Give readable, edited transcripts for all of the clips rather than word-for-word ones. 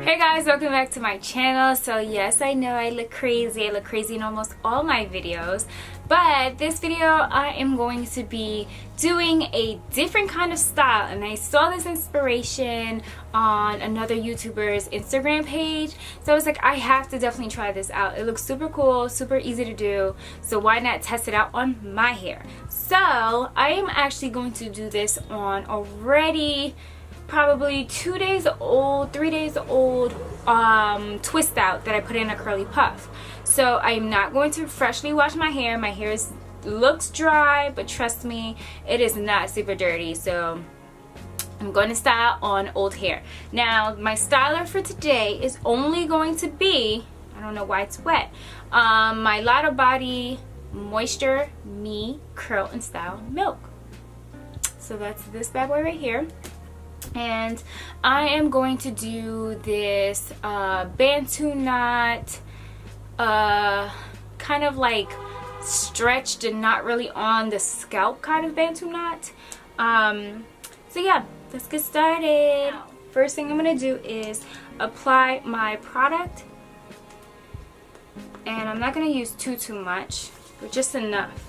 Hey guys, welcome back to my channel. So yes, I know I look crazy. I look crazy in almost all my videos, but this video I am going to be doing a different kind of style, and I saw this inspiration on another YouTuber's Instagram page, so I was like, I have to definitely try this out. It looks super cool, super easy to do, so why not test it out on my hair? So I am actually going to do this on already probably 2 days old, 3 days old twist out that I put in a curly puff. So I'm not going to freshly wash my hair. My hair looks dry, but trust me, it is not super dirty. So I'm going to style on old hair. Now my styler for today is only going to be, I don't know why it's wet, my Lotta Body Moisture Me Curl and Style Milk. So that's this bad boy right here. And I am going to do this Bantu knot, kind of like stretched and not really on the scalp kind of Bantu knot. So yeah, let's get started. First thing I'm going to do is apply my product. And I'm not going to use too much, but just enough.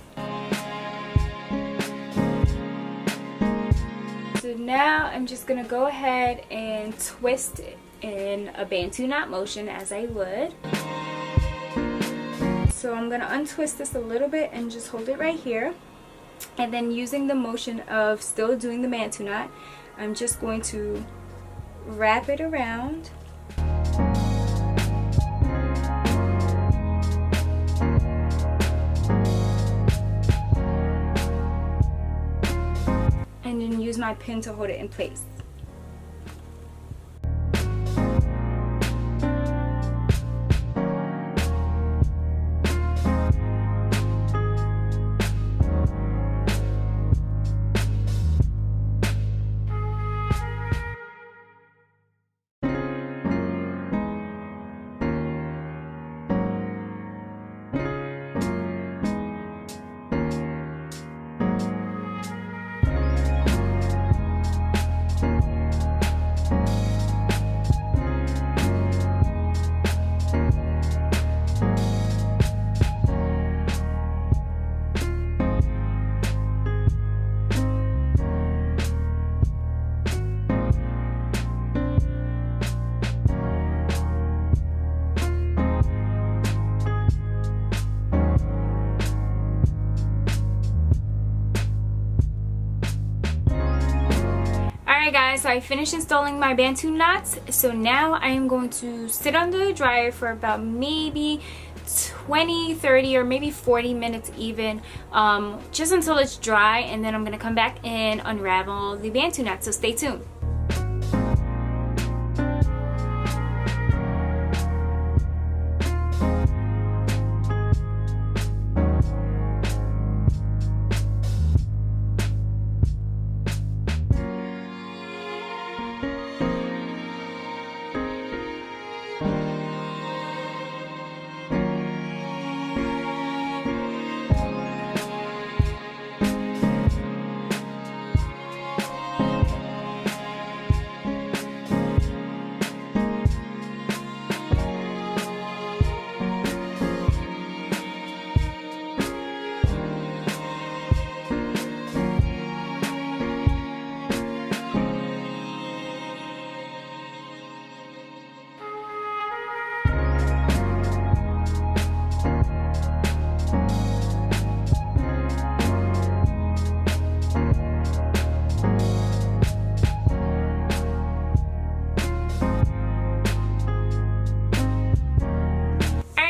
So now I'm just going to go ahead and twist it in a Bantu knot motion as I would. So I'm going to untwist this a little bit and just hold it right here. And then using the motion of still doing the Bantu knot, I'm just going to wrap it around. And then use my pin to hold it in place. Alright guys, so I finished installing my Bantu knots. So now I am going to sit under the dryer for about maybe 20, 30, or maybe 40 minutes even, just until it's dry, and then I'm going to come back and unravel the Bantu knot, so stay tuned.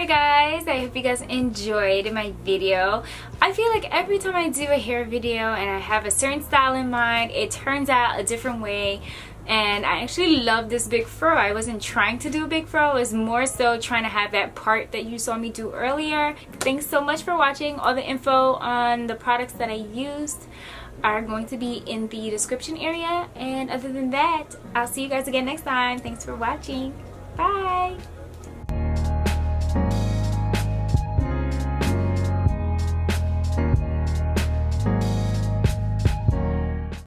Guys, I hope you guys enjoyed my video. I feel like every time I do a hair video and I have a certain style in mind, it turns out a different way. And I actually love this big fro. I wasn't trying to do a big fro, I was more so trying to have that part that you saw me do earlier. Thanks so much for watching. All the info on the products that I used are going to be in the description area, and other than that, I'll see you guys again next time. Thanks for watching. Bye.